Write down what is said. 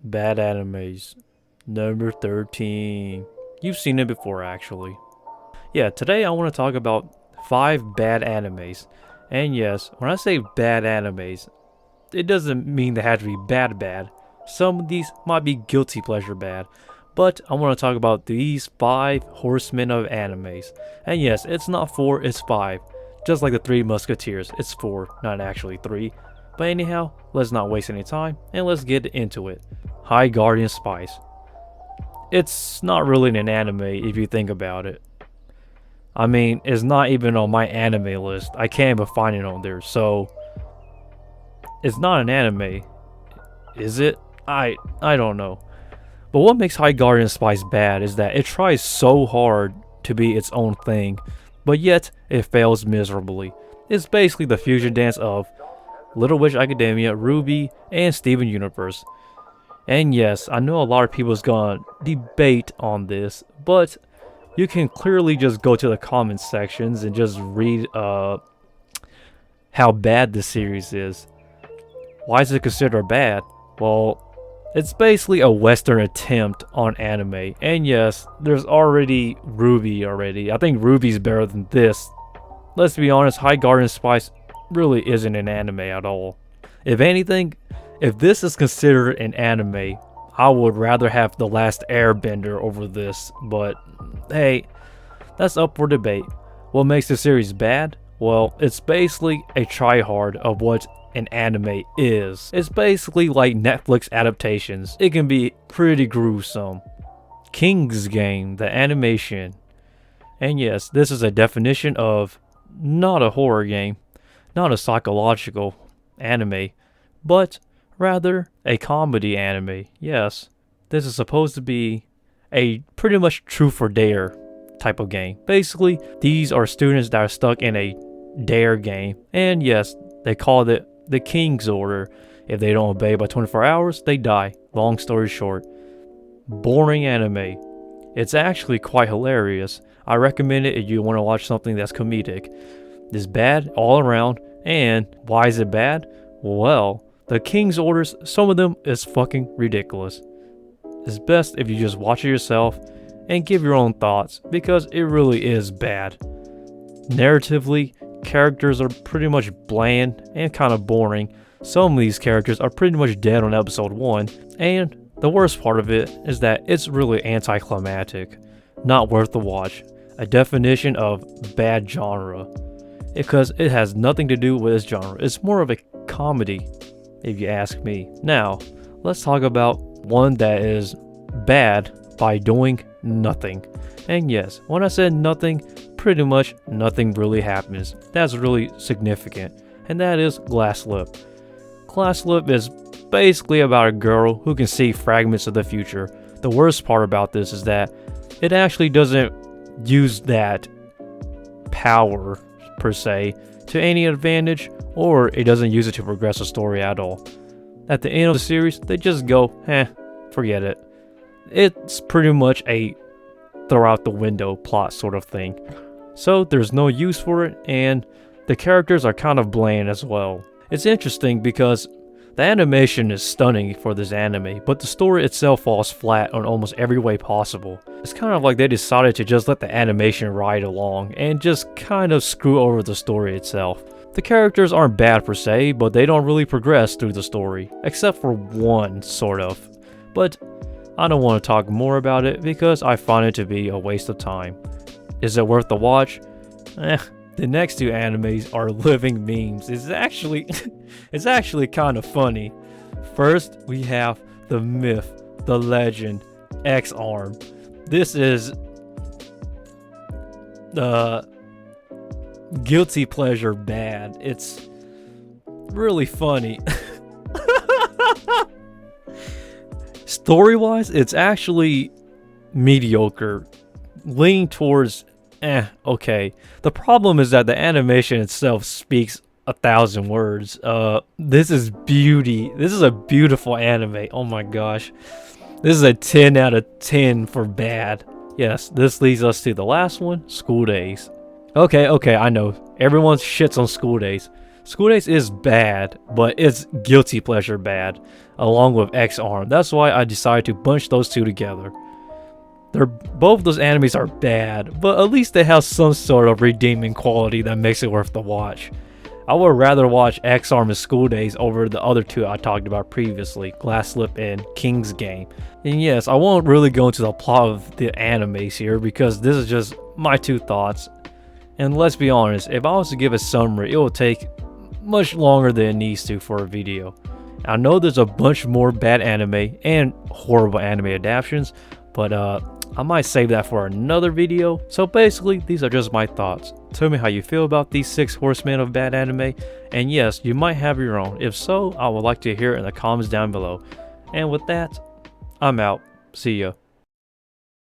Bad Animes, number 13. You've seen it before, actually. Yeah, today I want to talk about 5 bad animes. And yes, when I say bad animes, it doesn't mean they have to be bad. Some of these might be guilty pleasure bad. But I want to talk about these 5 Horsemen of Animes. And yes, it's not 4, it's 5. Just like the 3 Musketeers, it's 4, not actually 3. But anyhow, let's not waste any time, and let's get into it. High Guardian Spice. It's not really an anime if you think about it. I mean, it's not even on my anime list. I can't even find it on there, so it's not an anime. Is it? I don't know. But what makes High Guardian Spice bad is that it tries so hard to be its own thing, but yet it fails miserably. It's basically the fusion dance of Little Witch Academia, Ruby, and Steven Universe. And yes, I know a lot of people's gonna debate on this, but you can clearly just go to the comments sections and just read how bad this series is. Why is it considered bad? Well, it's basically a Western attempt on anime. And yes, there's already Ruby already. I think Ruby's better than this. Let's be honest, High Guardian Spice really isn't an anime at all. If anything, if this is considered an anime, I would rather have The Last Airbender over this, but hey, that's up for debate. What makes the series bad? Well, it's basically a tryhard of what an anime is. It's basically like Netflix adaptations. It can be pretty gruesome. King's Game, the animation. And yes, this is a definition of not a horror game, not a psychological anime, but rather a comedy anime. Yes, this is supposed to be a pretty much truth or dare type of game. Basically, these are students that are stuck in a dare game, and yes, they call it the King's Order. If they don't obey by 24 hours, they die. Long story short, boring anime. It's actually quite hilarious. I recommend it if you want to watch something that's comedic. It's bad all around. And why is it bad? Well, the King's Orders, some of them is fucking ridiculous. It's best if you just watch it yourself and give your own thoughts, because it really is bad. Narratively, characters are pretty much bland and kind of boring. Some of these characters are pretty much dead on episode 1, and the worst part of it is that it's really anticlimactic. Not worth the watch. A definition of bad genre. Because it has nothing to do with its genre. It's more of a comedy, if you ask me. Now, let's talk about one that is bad by doing nothing. And yes, when I said nothing, pretty much nothing really happens. That's really significant. And that is Glass Lip. Glass Lip is basically about a girl who can see fragments of the future. The worst part about this is that it actually doesn't use that power per se to any advantage, or it doesn't use it to progress the story at all. At the end of the series, they just go, forget it. It's pretty much a throw out the window plot sort of thing. So there's no use for it, and the characters are kind of bland as well. It's interesting because the animation is stunning for this anime, but the story itself falls flat on almost every way possible. It's kind of like they decided to just let the animation ride along and just kind of screw over the story itself. The characters aren't bad per se, but they don't really progress through the story, except for one, sort of. But I don't want to talk more about it because I find it to be a waste of time. Is it worth the watch? The next 2 animes are living memes. It's actually kind of funny. First, we have the myth, the legend, X-Arm. This is guilty pleasure bad. It's really funny. Story-wise, it's actually mediocre, leaning towards okay. The problem is that the animation itself speaks 1,000 words. This is beauty. This is a beautiful anime. Oh my gosh. This is a 10 out of 10 for bad. Yes, this leads us to the last one, School Days. Okay, I know. Everyone shits on School Days. School Days is bad, but it's guilty pleasure bad, along with X-Arm. That's why I decided to bunch those two together. Both those animes are bad, but at least they have some sort of redeeming quality that makes it worth the watch. I would rather watch X-Arm and School Days over the other two I talked about previously, Glass Slip and King's Game. And yes, I won't really go into the plot of the animes here because this is just my two thoughts. And let's be honest, if I was to give a summary, it will take much longer than it needs to for a video. I know there's a bunch more bad anime and horrible anime adaptations, but I might save that for another video. So basically, these are just my thoughts. Tell me how you feel about these 6 Horsemen of Bad Anime, and yes, you might have your own. If so, I would like to hear it in the comments down below. And with that, I'm out. See ya.